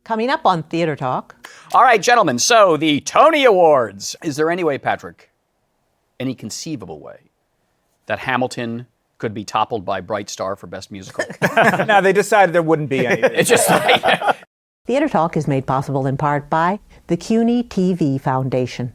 Coming up on Theater Talk. All right, gentlemen, so the Tony Awards. Is there any way, Patrick, any conceivable way, that Hamilton could be toppled by Bright Star for Best Musical? No, they decided there wouldn't be any. It's just like... Theater Talk is made possible in part by the CUNY TV Foundation.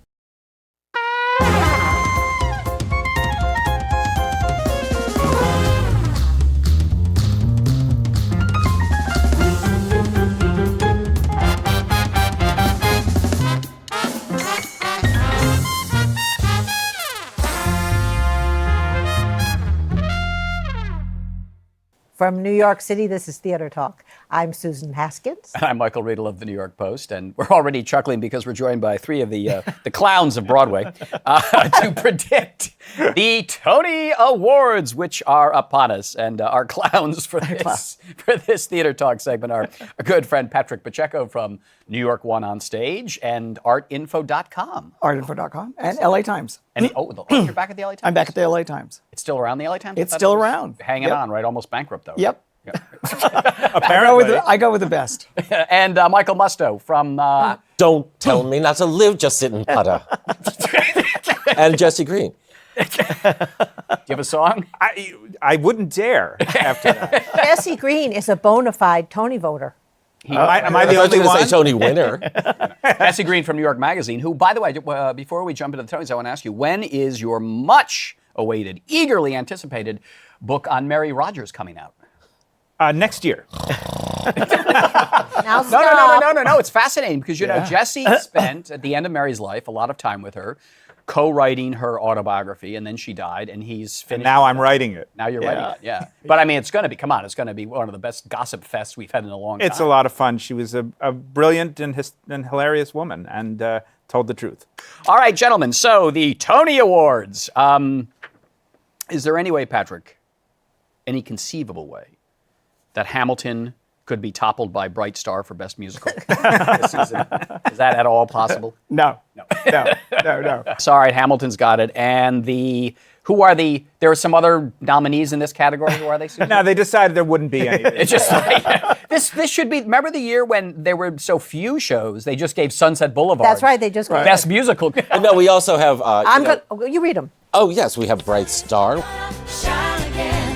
From New York City, this is Theater Talk. I'm Susan Haskins. And I'm Michael Riedel of the New York Post, and we're already chuckling because we're joined by three of the clowns of Broadway to predict the Tony Awards, which are upon us. And our clowns for this Theater Talk segment are our good friend Patrick Pacheco from New York One on Stage and artinfo.com. Artinfo.com and LA Times. And you're back at the LA Times? I'm back at the LA Times. It's still around the LA Times? It's still around. Hanging on, right? Almost bankrupt, though. Yep. Apparently. I go with the best. And Michael Musto from... Don't tell me not to live, just sit and putter. And Jesse Green. Do you have a song? I wouldn't dare after that. Jesse Green is a bona fide Tony voter. Am I the I thought only you were going to one? say Tony Winner. Jesse Green from New York Magazine, who, by the way, before we jump into the Tonys, I want to ask you, when is your much awaited, eagerly anticipated book on Mary Rogers coming out? Next year. Now stop. No. It's fascinating because, you know, Jesse spent, at the end of Mary's life, a lot of time with her, co-writing her autobiography, and then she died, and he's finished. Now I'm writing it. Now you're writing it, yeah. But, I mean, it's going to be, come on, it's going to be one of the best gossip fests we've had in a long time. It's a lot of fun. She was a brilliant and hilarious woman and told the truth. All right, gentlemen, so the Tony Awards. Is there any way, Patrick, any conceivable way, that Hamilton could be toppled by Bright Star for Best Musical this season? Is that at all possible? No. Sorry, Hamilton's got it. And there are some other nominees in this category. Who are they, Susan? No, they decided there wouldn't be any. It's just like, this should be, remember the year when there were so few shows, they just gave Sunset Boulevard. That's right, they just... Best Musical. No, we also have... You read them. Oh, yes, we have Bright Star.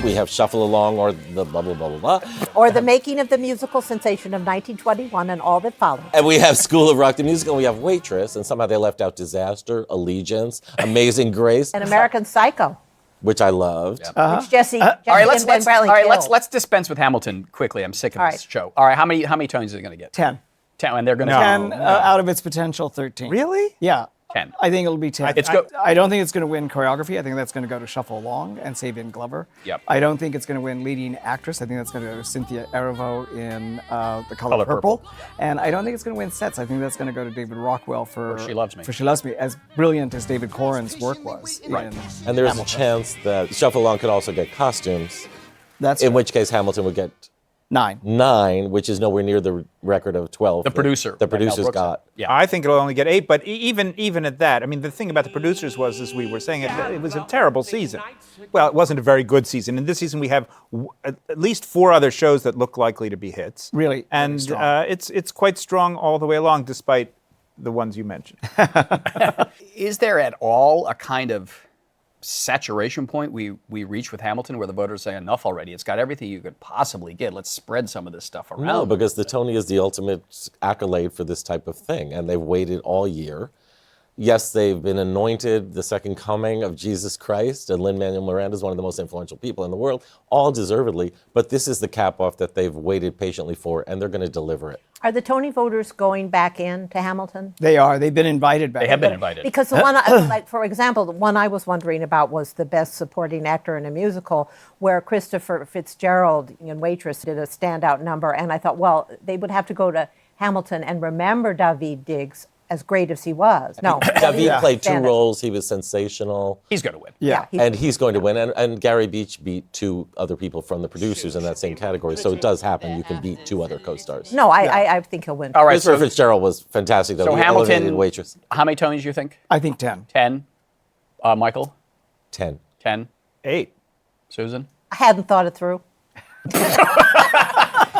We have Shuffle Along or the blah, blah, blah, blah, blah. Or The Making of the Musical Sensation of 1921 and all that followed. And we have School of Rock the Musical, and we have Waitress, and somehow they left out Disaster, Allegiance, Amazing Grace. And American Psycho. Which I loved. Yep. Which Jesse All right, let's killed. dispense with Hamilton quickly. I'm sick of All this right. show. All right, how many Tonys is it going to get? 10. 10, and they're going to... 10 out of its potential 13. Really? Yeah. 10. I think it'll be 10. I don't think it's going to win choreography. I think that's going to go to Shuffle Along and Sabian Glover. Yep. I don't think it's going to win leading actress. I think that's going to go to Cynthia Erivo in The Color Purple. And I don't think it's going to win sets. I think that's going to go to David Rockwell for She Loves Me. For She Loves Me, as brilliant as David Corrin's work was. Right. And there is a chance that Shuffle Along could also get costumes, in which case Hamilton would get 9, which is nowhere near the record of 12. The producers got. Yeah. I think it'll only get 8, but even at that, I mean, the thing about the producers was, as we were saying, it was a terrible season. Well, it wasn't a very good season. And this season we have at least 4 other shows that look likely to be hits. Really, and it's quite strong all the way along, despite the ones you mentioned. Is there at all a kind of saturation point we reach with Hamilton where the voters say enough already? It's got everything you could possibly get. Let's spread some of this stuff around. No, because the Tony is the ultimate accolade for this type of thing, and they've waited all year. Yes, they've been anointed the second coming of Jesus Christ, and Lin-Manuel Miranda is one of the most influential people in the world, all deservedly, but this is the cap-off that they've waited patiently for, and they're going to deliver it. Are the Tony voters going back in to Hamilton? They are. They've been invited back. They have been invited. Because the one, like for example, the one I was wondering about was the Best Supporting Actor in a Musical, where Christopher Fitzgerald in Waitress did a standout number, and I thought, well, they would have to go to Hamilton and remember Daveed Diggs, as great as he was. No. Daveed played 2 roles. He was sensational. He's going to win. Yeah. And he's going to win. And Gary Beach beat 2 other people from the producers in that same category. So it does happen. You can beat 2 other co-stars. No, I think he'll win. All right. Christopher Fitzgerald was fantastic, though. So He Hamilton, elevated Waitress. How many Tonys do you think? I think 10. 10. Michael? 10. 10. 8. Susan? I hadn't thought it through.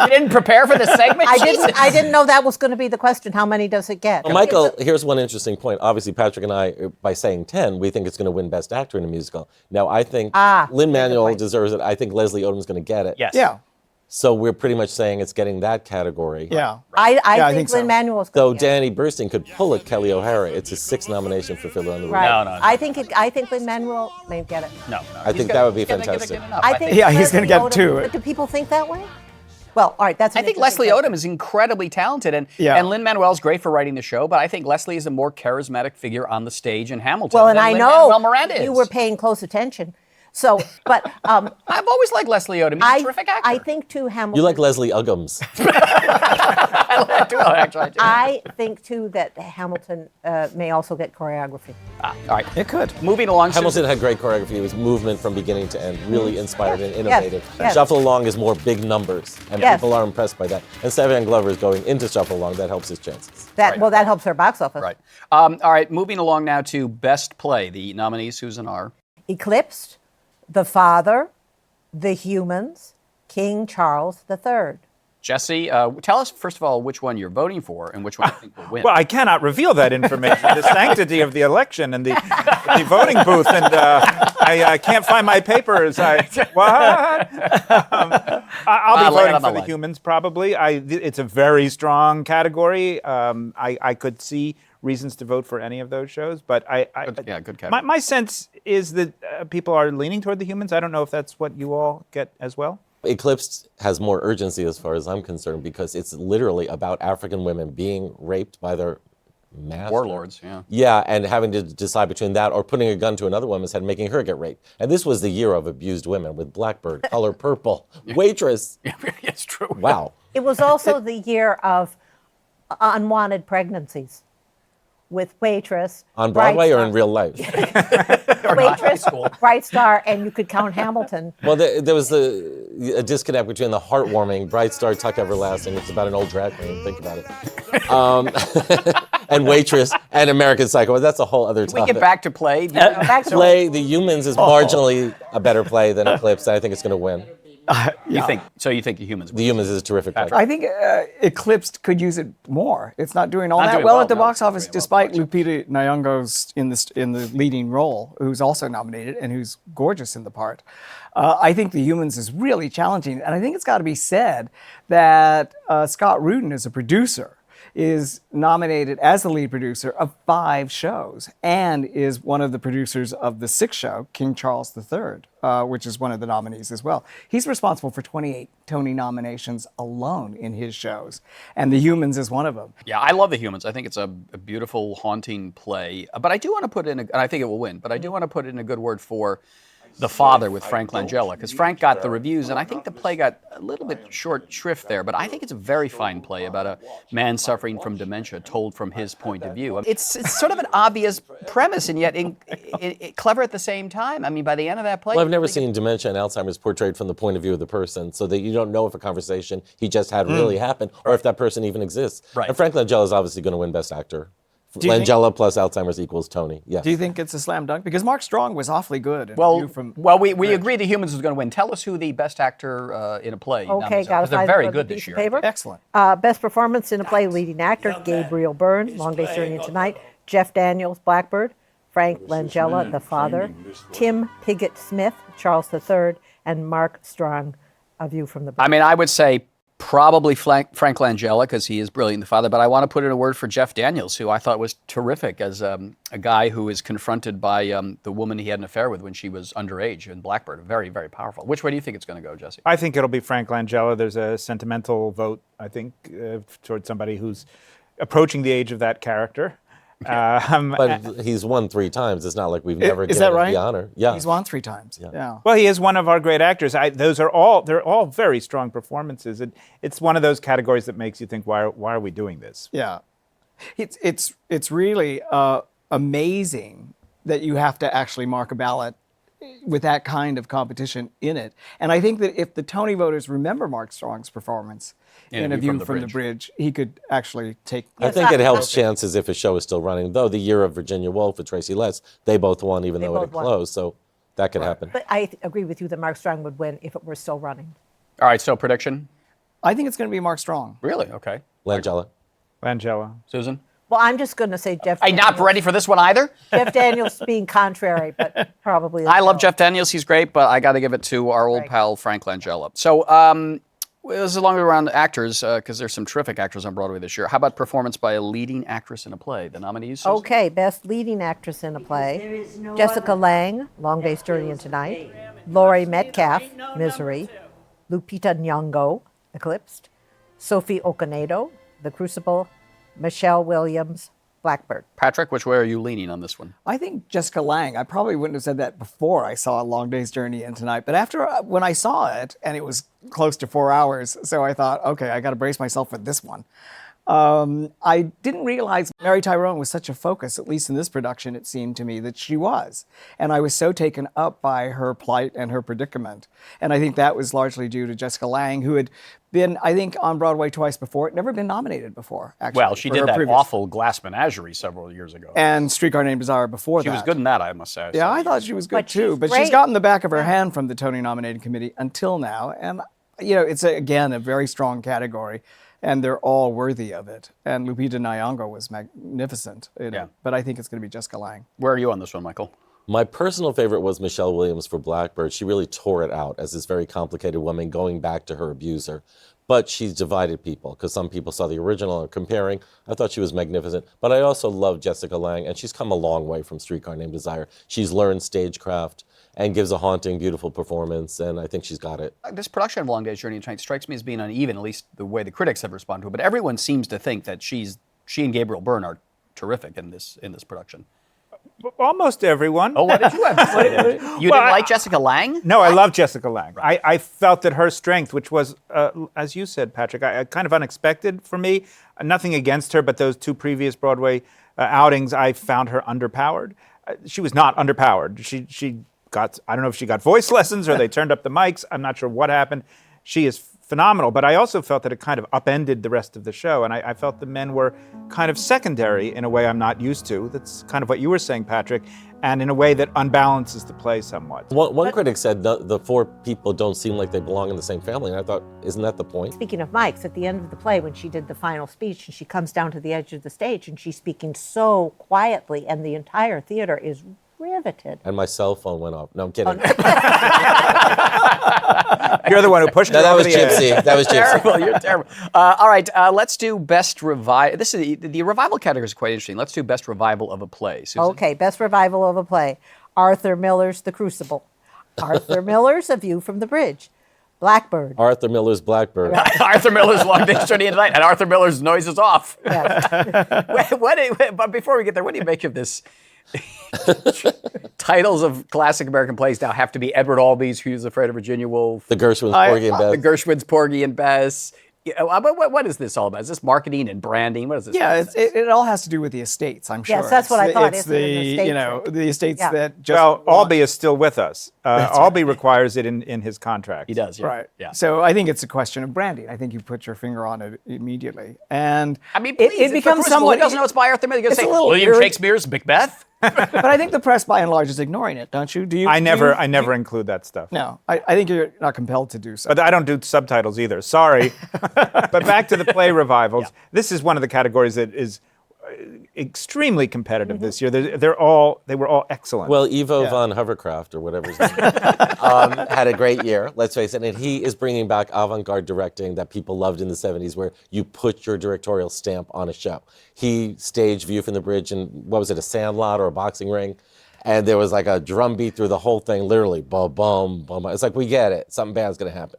You didn't prepare for this segment? I didn't know that was going to be the question. How many does it get? Well, Michael, here's one interesting point. Obviously, Patrick and I, by saying 10, we think it's going to win Best Actor in a musical. Now, I think Lin-Manuel deserves it. I think Leslie Odom's going to get it. Yes. Yeah. So we're pretty much saying it's getting that category. Yeah. I think so. Lin-Manuel is Though going to get it. Danny Burstein could pull it Kelly O'Hara. It's his 6th nomination for Fiddler on the Roof. Right. No. I think Lin-Manuel may get it. No. I think that would be fantastic. I think Yeah, he's gonna Leslie get two. Odom- Do people think that way? Well, all right, that's an I think interesting Leslie question. Odom is incredibly talented, and Yeah. Lin-Manuel's great for writing the show, but I think Leslie is a more charismatic figure on the stage in Hamilton Well, and than I Lin-Manuel know Miranda is. you were paying close attention. So, but I've always liked Leslie Odom. He's a terrific actor. I think too Hamilton. You like Leslie Uggams. I do, actually. I do. I think too that Hamilton may also get choreography. All right. It could. Moving along. Hamilton had great choreography. It was movement from beginning to end, really inspired and innovative. yes. Shuffle Along is more big numbers, and Yes. people are impressed by that. And Savion Glover is going into Shuffle Along. That helps his chances. Well, that helps our box office. Right. All right. Moving along now to Best Play. The nominees, Susan, are Eclipsed, The Father, The Humans, King Charles III. Jesse. Tell us, first of all, which one you're voting for and which one you think will win. Well, I cannot reveal that information. The sanctity of the election and the voting booth, and I can't find my papers. I'll be lay it voting on the for the line. humans, probably. It's a very strong category. I could see reasons to vote for any of those shows, but Good category. my sense is that people are leaning toward the humans. I don't know if that's what you all get as well. Eclipsed has more urgency as far as I'm concerned because it's literally about African women being raped by their master. Warlords, yeah. Yeah, and having to decide between that or putting a gun to another woman's head and making her get raped. And this was the year of abused women with Blackbird, Color Purple, Waitress. It's true. Wow. It was also the year of unwanted pregnancies with Waitress. On Broadway Bright or in Star- real life? Waitress, Bright Star, and you could count Hamilton. Well, there was a disconnect between the heartwarming Bright Star, Tuck Everlasting, which is about an old drag queen, think about it, and Waitress, and American Psycho. But that's a whole other We topic. get back to Play. Back to Play, The Humans is marginally a better play than Eclipse, and I think it's going to win. You think the humans? The Humans is a terrific play. I think Eclipsed could use it more. It's not doing all Not that doing well well, at the no, box it's not office, doing well. despite Lupita Nyong'o's in the leading role, who's also nominated and who's gorgeous in the part. I think The Humans is really challenging, and I think it's got to be said that Scott Rudin, as a producer, is nominated as the lead producer of 5 shows and is one of the producers of the 6th show, King Charles III, which is one of the nominees as well. He's responsible for 28 Tony nominations alone in his shows, and The Humans is one of them. Yeah, I love The Humans. I think it's a beautiful, haunting play. But I do want to put in, and I think it will win, but I do want to put in a good word for The Father with Frank Langella, because Frank got the reviews, and I think the play got a little bit short shrift there, but I think it's a very fine play about a man suffering from dementia told from his point of view. It's sort of an obvious premise, and yet clever at the same time. I mean, by the end of that play... Well, I've never seen dementia and Alzheimer's portrayed from the point of view of the person, so that you don't know if a conversation he just had really happened, or if that person even exists. Right. And Frank Langella is obviously going to win Best Actor. you think- Langella plus Alzheimer's equals Tony. Yes. Do you think it's a slam dunk? Because Mark Strong was awfully good. We agree The Humans is going to win. Tell us who the best actor in a play Okay, nominees are, got 'cause to they're very good this year. Paper. Excellent. Best performance in a play, leading actor, Gabriel Byrne, Long Day Starting in Tonight, Jeff Daniels, Blackbird, Frank Langella, The Father, Tim Pigott-Smith, Charles III, and Mark Strong, A View from the Bridge. I mean, I would say probably Frank Langella, because he is brilliant in The Father, but I want to put in a word for Jeff Daniels, who I thought was terrific as a guy who is confronted by the woman he had an affair with when she was underage in Blackbird. Very, very powerful. Which way do you think it's going to go, Jesse? I think it'll be Frank Langella. There's a sentimental vote, I think, towards somebody who's approaching the age of that character. But he's won 3 times. It's not like we've never Is given that him right? the honor. Yeah. He's won 3 times. Yeah. Well, he is one of our great actors. They're all very strong performances. It's one of those categories that makes you think, why are we doing this? Yeah. It's really amazing that you have to actually mark a ballot with that kind of competition in it. And I think that if the Tony voters remember Mark Strong's performance in A View from the Bridge, he could actually take... I think it helps chances if a show is still running. Though the year of Virginia Woolf with Tracy Letts, they both won even though it had both won. closed. So that could happen. But I agree with you that Mark Strong would win if it were still running. All right, so prediction? I think it's going to be Mark Strong. Really? Okay. Langella. Langella. Susan? Well, I'm just going to say Jeff. I'm not ready for this one either. Jeff Daniels being contrary, but probably. I love Jeff Daniels. He's great, but I got to give it to our old Right. pal Frank Langella. So this is a longer around actors because there's some terrific actors on Broadway this year. How about performance by a leading actress in a play? The nominees? Susan? Okay, best leading actress in a play: Jessica Lange, Long Day's Journey into Night; Laurie Metcalf, Misery; Lupita Nyong'o, Eclipsed; Sophie Okonedo, The Crucible; Michelle Williams, Blackbird. Patrick, which way are you leaning on this one? I think Jessica Lange. I probably wouldn't have said that before I saw A Long Day's Journey into Night, but after when I saw it, and it was close to 4 hours, so I thought, okay, I got to brace myself for this one. I didn't realize Mary Tyrone was such a focus, at least in this production, it seemed to me that she was. And I was so taken up by her plight and her predicament. And I think that was largely due to Jessica Lange, who had been, I think, on Broadway twice before, never been nominated before, actually. Well, she for did her that previous- awful Glass Menagerie several years ago. And Streetcar Named Desire before She that. was good in that, I must say. Yeah, I thought she was good But too. she's But she's great. gotten the back of her hand from the Tony nominating committee until now. And, you know, it's, again, a very strong category. And they're all worthy of it. And Lupita Nyong'o was magnificent. Yeah. But I think it's going to be Jessica Lange. Where are you on this one, Michael? My personal favorite was Michelle Williams for Blackbird. She really tore it out as this very complicated woman going back to her abuser. But she's divided people because some people saw the original and comparing. I thought she was magnificent. But I also love Jessica Lange, and she's come a long way from Streetcar Named Desire. She's learned stagecraft and gives a haunting, beautiful performance, and I think she's got it. This production of Long Day's Journey into Night strikes me as being uneven, at least the way the critics have responded to it. But everyone seems to think that she and Gabriel Byrne are terrific in this production. Almost everyone. Oh, what did you have to say there? You didn't like Jessica Lange? No, I love Jessica Lange. I felt that her strength, which was, as you said, Patrick, kind of unexpected for me. Nothing against her, but those two previous Broadway outings, I found her underpowered. She was not underpowered. She got, I don't know if she got voice lessons or they turned up the mics. I'm not sure what happened. She is phenomenal, but I also felt that it kind of upended the rest of the show, and I felt the men were kind of secondary in a way I'm not used to. That's kind of what you were saying, Patrick, and in a way that unbalances the play somewhat. One critic said the four people don't seem like they belong in the same family, and I thought, isn't that the point? Speaking of mics, at the end of the play, when she did the final speech and she comes down to the edge of the stage and she's speaking so quietly, and the entire theater is riveted. And my cell phone went off. No, I'm kidding. You're the one who pushed her No, that over was the edge. Gypsy. That was Gypsy. Terrible, you're terrible. All right, let's do best revival. This is the revival category is quite interesting. Let's do best revival of a play. Susan? Okay, best revival of a play. Arthur Miller's The Crucible. Arthur Miller's A View from the Bridge. Blackbird. Arthur Miller's Blackbird. Arthur Miller's Long Day's Journey into Night, and Arthur Miller's Noise is Off. Yes. But before we get there, what do you make of this? Titles of classic American plays now have to be Edward Albee's Who's Afraid of Virginia Woolf, The Gershwin's Porgy and Bess. the Gershwins, Porgy and Bess. What is this all about? Is this marketing and branding? What is this? Yeah, it all has to do with the estates, I'm sure. Yes, that's what I thought. It's Isn't it an the, estate you know, thing? the estates Yeah. that just Well, want- Albee is still with us. Albee requires it in his contract. He does, yeah. Right. Yeah. So I think it's a question of branding. I think you put your finger on it immediately. And I mean, it, please, it it's The becomes Crucible. somewhat... Who doesn't know it's by Arthur Miller? You're going it's to a say little William irrit- Shakespeare's Macbeth? But I think the press, by and large, is ignoring it, don't you? Do you? I never do you- include that stuff. No, I think you're not compelled to do so. But I don't do subtitles either. Sorry. But back to the play revivals. Yeah. This is one of the categories that is extremely competitive this year. They were all excellent. Well, Ivo von Hovercraft, or whatever his name is, had a great year, let's face it. And he is bringing back avant-garde directing that people loved in the 70s, where you put your directorial stamp on a show. He staged View from the Bridge in, what was it, a sandlot or a boxing ring? And there was like a drum beat through the whole thing, literally, boom, boom, boom. It's like, we get it. Something bad's going to happen.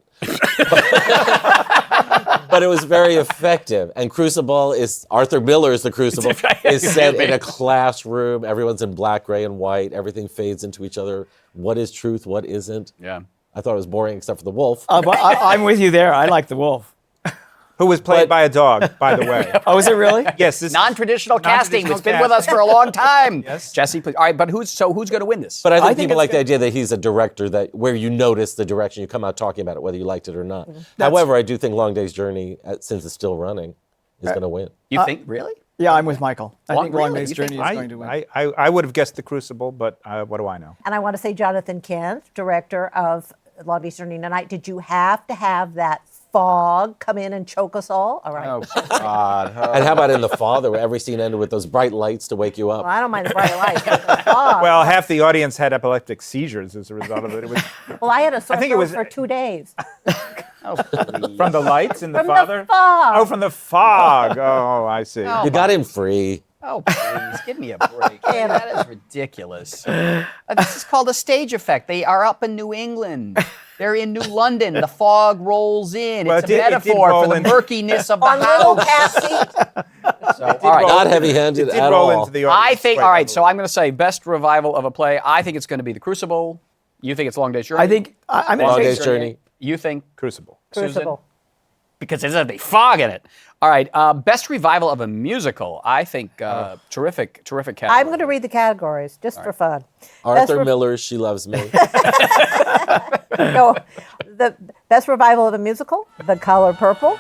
But it was very effective. And Crucible is, Arthur Miller's The Crucible, is set in a classroom. Everyone's in black, gray, and white. Everything fades into each other. What is truth? What isn't? Yeah. I thought it was boring except for the wolf. But I'm with you there. I like the wolf. Who was played by a dog, by the way. Oh, is it really? Yes, this Non-traditional casting. Non-traditional It's been with us casting. for a long time. Yes. Jesse, please. All right, but who's going to win this? But I think think people it's like the good. idea that he's a director that where you notice the direction, you come out talking about it, whether you liked it or not. However, I do think Long Day's Journey, since it's still running, is going to win. You think, really? Yeah, I'm with Michael. I think Long Really? Day's You think- Journey is going to win. I would have guessed The Crucible, but what do I know? And I want to say Jonathan Kent, director of Long Day's Journey into Night. Did you have to have that fog come in and choke us all. All right. Oh, God. And how about in The Father, where every scene ended with those bright lights to wake you up? Well, I don't mind the bright lights, but the fog. Well, half the audience had epileptic seizures as a result of it. It was Well, I had a sore think it throat was- for 2 days. from the lights in The From the Father? fog. Oh, from the fog. Oh, I see. You got in free. Oh, please, give me a break. That is ridiculous. This is called a stage effect. They are up in New England. They're in New London. The fog rolls in. Well, It's it a did metaphor roll for the in. murkiness of the On little house. cat seat. So, all right. Not heavy-handed It did at roll all. into the audience. I think, quite all right, so heavily. I'm going to say best revival of a play. I think it's going to be The Crucible. You think it's Long Day's Journey? I think I'm Long going Day's to Journey. You think Crucible. Susan? Crucible. Because there's going to be fog in it. All right, best revival of a musical. I think terrific category. I'm going to read the categories just for fun. Arthur Best Miller's She Loves Me. No, the best revival of a musical, The Color Purple,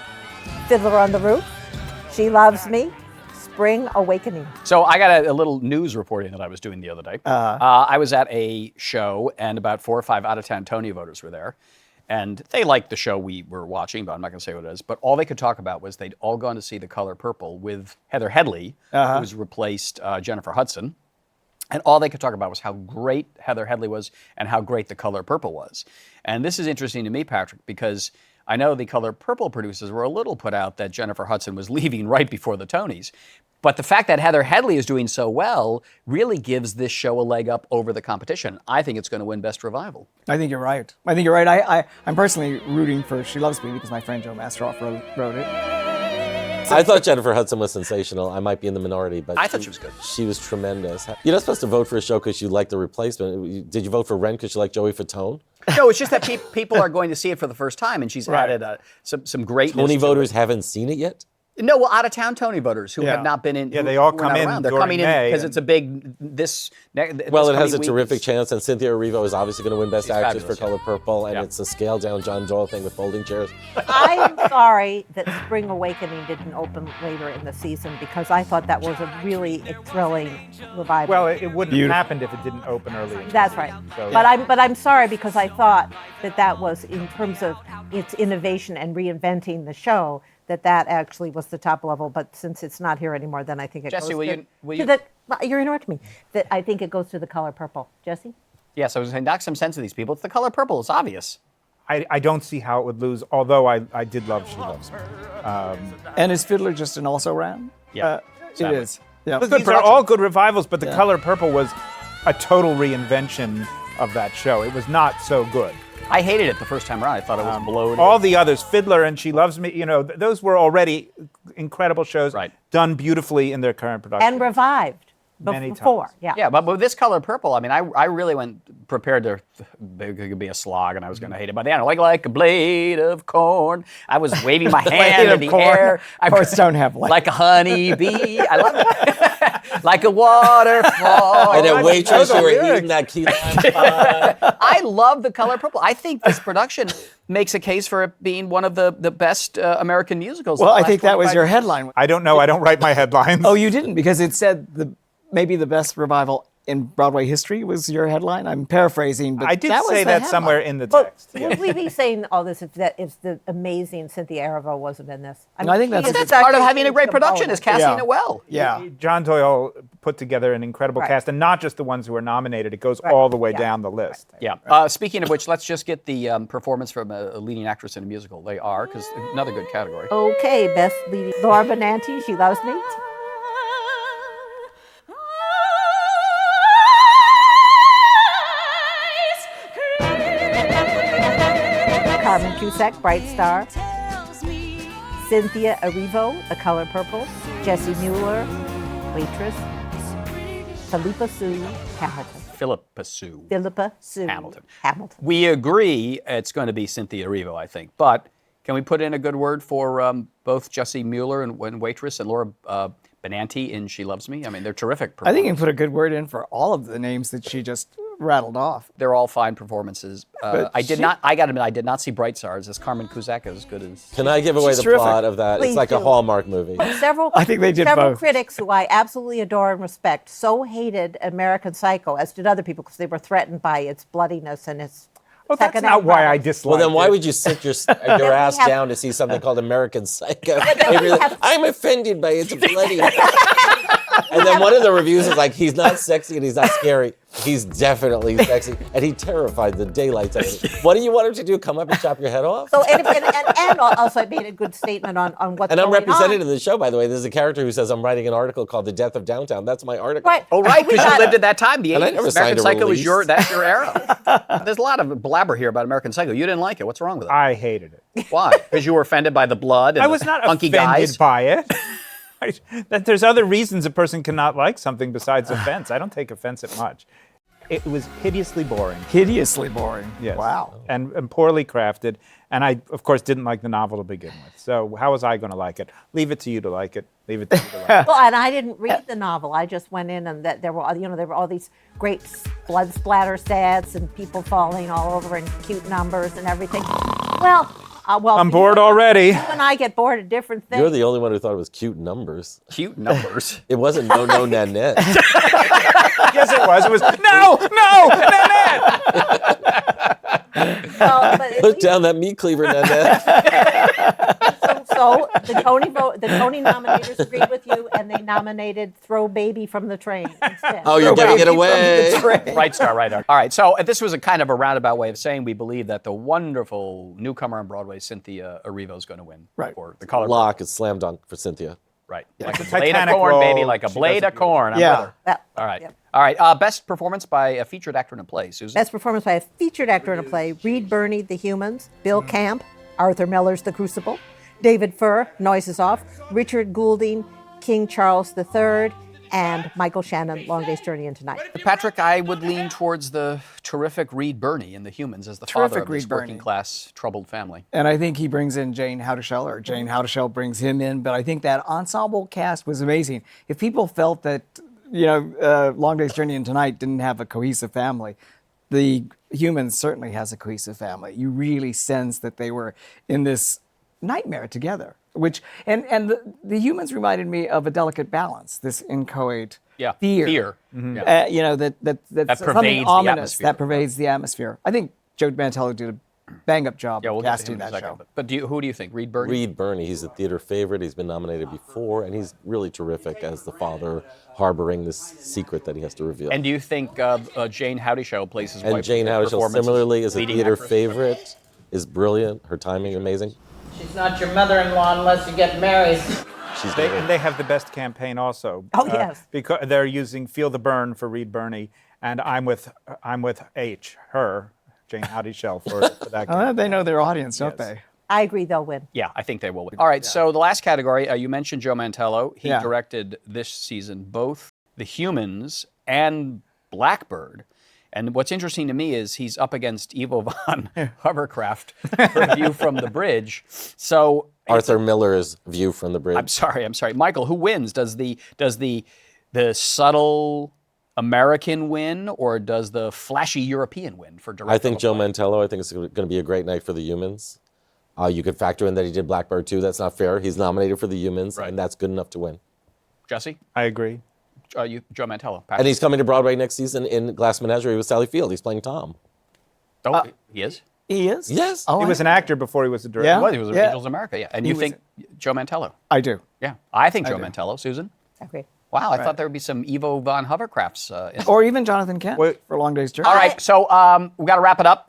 Fiddler on the Roof, She Loves Me, Spring Awakening. So I got a little news reporting that I was doing the other day. I was at a show, and about 4 or 5 out-of-town Tony voters were there. And they liked the show we were watching, but I'm not going to say what it is. But all they could talk about was they'd all gone to see The Color Purple with Heather Headley, who's replaced Jennifer Hudson. And all they could talk about was how great Heather Headley was and how great The Color Purple was. And this is interesting to me, Patrick, because I know The Color Purple producers were a little put out that Jennifer Hudson was leaving right before the Tonys. But the fact that Heather Headley is doing so well really gives this show a leg up over the competition. I think it's going to win Best Revival. I think you're right. I'm personally rooting for She Loves Me because my friend Joe Masteroff wrote it. I thought Jennifer Hudson was sensational. I might be in the minority, but I thought she was good. She was tremendous. You're not supposed to vote for a show because you like the replacement. Did you vote for Ren because you like Joey Fatone? No, it's just that people are going to see it for the first time, and she's added some greatness. Tony to voters it. haven't seen it yet? No, well, out-of-town Tony voters who Yeah. have not been in. Yeah, who- they all who are come not in around. They're during coming in May, because and- it's a big Well, it has a terrific chance, and Cynthia Erivo is obviously going to win Best She's Actress for fabulous, Color Purple, and Yeah. it's a scaled-down John Doyle thing with folding chairs. I'm sorry that Spring Awakening didn't open later in the season because I thought that was a really thrilling revival. Well, it wouldn't have happened if it didn't open early. in the That's season. right. So- But I'm sorry because I thought that was in terms of its innovation and reinventing the show that actually was the top level. But since it's not here anymore, then I think it Jesse, goes will to, you- will to you- the. Well, you're interrupting me. That I think it goes to The Color Purple. Jesse. Yes, I was saying, knock some sense of these people. It's The Color Purple. It's obvious. I don't see how it would lose, although I did love She Loves Me. And is Fiddler just an also-ran? Yeah, It sadly. is. Yeah. These are all good revivals, but The Color Purple was a total reinvention of that show. It was not so good. I hated it the first time around. I thought it was bloated. All the others, Fiddler and She Loves Me, those were already incredible shows, Right. done beautifully in their current production. And revived Many before. times. Yeah. Yeah, but with this Color Purple, I mean, I really went prepared to, it could be a slog and I was going to hate it. By the end, like a blade of corn. I was waving my hand in of the corn. air. Corns don't have legs. Like a honeybee. I love it. Like a waterfall. And at Waitress, those you are were lyrics. eating that key lime pie. I love The Color Purple. I think this production makes a case for it being one of the best American musicals. Well, of the I last think that was 25 your years. headline. I don't know. I don't write my headlines. Oh, you didn't, because it said maybe the best revival in Broadway history was your headline. I'm paraphrasing, but I did that was say the that somewhere headline. in the But text. would we be saying all this if the amazing Cynthia Erivo wasn't in this? I think that's- she's That's such part of having a great component. production is casting Yeah. it well. Yeah. John Doyle put together an incredible Right. cast, and not just the ones who were nominated. It goes all the way Yeah. down the list. Yeah. Speaking of which, let's just get the performance from a leading actress in a musical. They are, because another good category. Okay, best leading. Laura Benanti, She Loves Me. Carmen Cusack, Bright Star. Cynthia Erivo, The Color Purple. Jessie Mueller, Waitress. Philippa Sue, Hamilton. Philippa Sue. Philippa Sue Hamilton. Hamilton. We agree it's going to be Cynthia Erivo, I think. But can we put in a good word for both Jessie Mueller and Waitress and Laura Benanti in She Loves Me? I mean, they're terrific I think you performers. can put a good word in for all of the names that she just rattled off. They're all fine performances. But I did she- not. I got to admit, I did not see Bright Stars. Is Carmen Cusack as good as? Can I give away She's the terrific. plot of that? Please It's like a do. Hallmark movie. Several, I think they did several both. critics who I absolutely adore and respect so hated American Psycho, as did other people, because they were threatened by its bloodiness and its Well, that's second not act why I problem. dislike Well, then why it. would you sit your ass have- down to see something called American Psycho? then If we you're like, have- I'm offended by it. It's bloody. And then one of the reviews is like, he's not sexy and he's not scary. He's definitely sexy. And he terrified the daylights out of me. What do you want him to do? Come up and chop your head off? So, and also it made a good statement on what's And I'm going represented on. in the show, by the way. There's a character who says, I'm writing an article called The Death of Downtown. That's my article. Right. Oh, right, because you lived at that time, the 80s. And I never signed American a Psycho was release. that's your era. There's a lot of blabber here about American Psycho. You didn't like it. What's wrong with it? I hated it. Why? Because you were offended by the blood and I was the not hunky offended guys? by it. That there's other reasons a person cannot like something besides offense. I don't take offense at much. It was hideously boring. Hideously boring. Yes. Wow. And poorly crafted. And I, of course, didn't like the novel to begin with. So how was I going to like it? Leave it to you to like it. Leave it to you to like it. Well, and I didn't read the novel. I just went in, and there were all these great blood splatter sets and people falling all over and cute numbers and everything. Well, I'm bored already. You and I get bored of different things. You're the only one who thought it was cute numbers. Cute numbers. It wasn't no, Nanette. Yes, it was. It was, no, Nanette! Well, but at Put least- down that meat cleaver, Nanette. so the Tony nominators agreed with you, and they nominated "Throw Baby from the Train" instead. Oh, you're giving it away. Right star, right star. All right, so this was a kind of a roundabout way of saying we believe that the wonderful newcomer on Broadway, Cynthia Erivo, is going to win Right. for the color. Lock is slam dunk for Cynthia. Right. Like a The blade of Titanic corn, role, baby, like a she blade does of it corn. I'm Yeah. with her. That- All right. yep. All right. Best performance by a featured actor in a play, Susan. Best performance by a featured actor in a play: Reed Birney, The Humans; Bill Camp, Arthur Miller's The Crucible; David Furr, Noise is Off; Richard Goulding, King Charles III; and Michael Shannon, Long Day's Journey into Night. Patrick, I would lean towards the terrific Reed Birney in The Humans as the father Terrific of this Reed Birney. working class troubled family. And I think he brings in Jane Houdyshell, or Jane Houdyshell brings him in. But I think that ensemble cast was amazing. If people felt that, Long Day's Journey into Night didn't have a cohesive family, The Humans certainly has a cohesive family. You really sense that they were in this nightmare together. And the Humans reminded me of a delicate balance, this inchoate Yeah, fear. fear. That's something pervades the ominous atmosphere. that pervades the atmosphere. I think Joe Mantello did a bang-up job Yeah, we'll get to casting him in a that second. show. But who do you think? Reed Birney? Reed Birney, he's a theater favorite. He's been nominated before, and he's really terrific as the father harboring this secret that he has to reveal. And do you think Jane Houdyshell plays his wife? And Jane Houdyshell, performance similarly, is a leading theater actress? favorite, is brilliant. Her timing amazing. She's not your mother-in-law unless you get married. She's And they have the best campaign also. Oh, yes. Because they're using "Feel the Burn" for Reed Birney, and I'm with her, Jane Houdyshell for that. campaign. They know their audience, don't Yes. they? I agree they'll win. Yeah, I think they will win. All right, so the last category, you mentioned Joe Mantello. He Yeah. directed this season both The Humans and Blackbird. And what's interesting to me is he's up against Ivo von Hovercraft for View from the Bridge. So Arthur Miller's View from the Bridge. I'm sorry. Michael, who wins? Does the subtle American win, or does the flashy European win for director? I think Joe Mantello. I think it's going to be a great night for the Humans. You could factor in that he did Blackbird too. That's not fair. He's nominated for the Humans, and that's good enough to win. Jesse? I agree. Joe Mantello. And he's coming to Broadway next season in Glass Menagerie with Sally Field. He's playing Tom. He is? He is? Yes. Oh, He was an actor before he was a director. Yeah. Well, he was in Yeah. Angels America, yeah. And He you was- think Joe Mantello? I do. Yeah. I think Joe do. Mantello. Susan? I agree. Wow, I thought there would be some Ivo von Hovercrafts. Or even Jonathan Kent Wait. for Long Day's Journey. All right, so we got to wrap it up.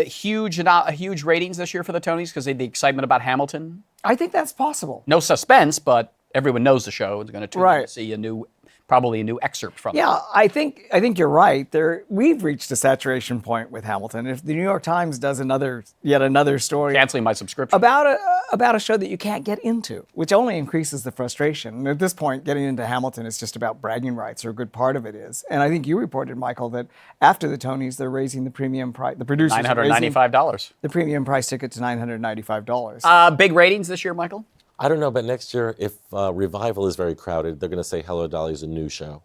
Huge ratings this year for the Tonys because of the excitement about Hamilton. I think that's possible. No suspense, but everyone knows the show. It's going to tune in Right. to see probably a new excerpt from it. Yeah, I think you're right. We've reached a saturation point with Hamilton. If the New York Times does yet another story Canceling my subscription. about a show that you can't get into, which only increases the frustration. And at this point, getting into Hamilton is just about bragging rights, or a good part of it is. And I think you reported, Michael, that after the Tonys, they're raising the premium price. The producers are raising $995. the premium price ticket to $995. Big ratings this year, Michael? I don't know, but next year, if Revival is very crowded, they're going to say Hello Dolly is a new show.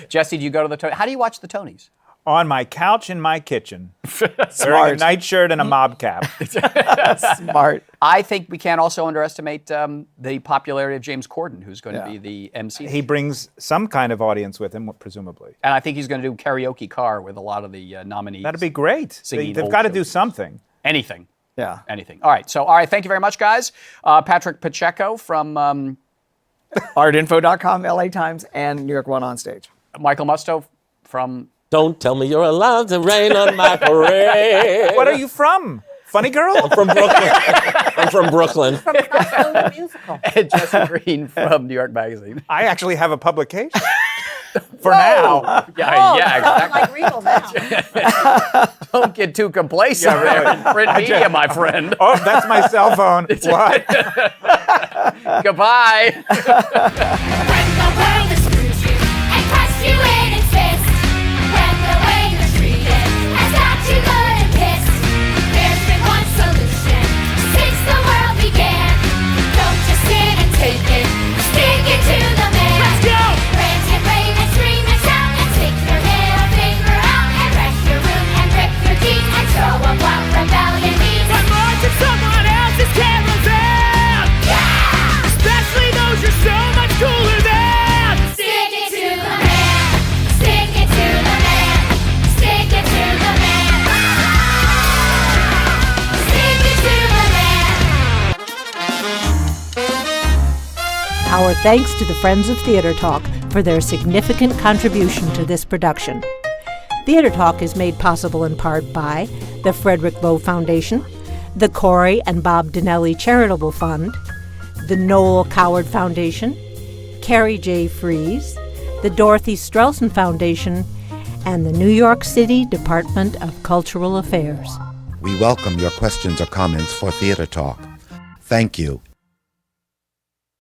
Jesse, do you go to the Tonys? How do you watch the Tonys? on my couch in my kitchen, wearing a nightshirt and a mob cap. Smart. I think we can't also underestimate the popularity of James Corden, who's going to be the MC. He brings some kind of audience with him, presumably. And I think he's going to do karaoke car with a lot of the nominees. That'd be great. Singing They've old got to do shows. something. Anything. Yeah. Anything. All right. So, thank you very much, guys. Patrick Pacheco from Artinfo.com, LA Times, and New York One on Stage. Michael Musto from... Don't tell me you're allowed to rain on my parade. What are you from? Funny Girl? From Brooklyn. I'm from Brooklyn. From the musical. and Jesse Green from New York Magazine. I actually have a publication. For now. Yeah, exactly. Like Riedel now. Don't get too complacent there in print media, my friend. Oh, that's my cell phone. What? Goodbye. When the world is screwed you and crushed you in its fist, when the way you're treated has got you good and pissed, there's been one solution since the world began. Don't just sit and take it, stick it to the man. Let's go! Rant and rave and scream and shout and stick your middle finger out and wreck your room and rip your jeans and show 'em what rebellion means. But more to someone else's caravan. Yeah! Especially those you're so much cooler than. Stick it to the man. Stick it to the man. Stick it to the man. Stick it to the man. Our thanks to the Friends of Theater Talk for their significant contribution to this production. Theater Talk is made possible in part by the Frederick Lowe Foundation, the CORY and Bob Donnelly Charitable Fund, the Noel Coward Foundation, Carrie J. FREEZE, the Dorothy Strelson Foundation, and the New York City Department of Cultural Affairs. We welcome your questions or comments for Theater Talk. Thank you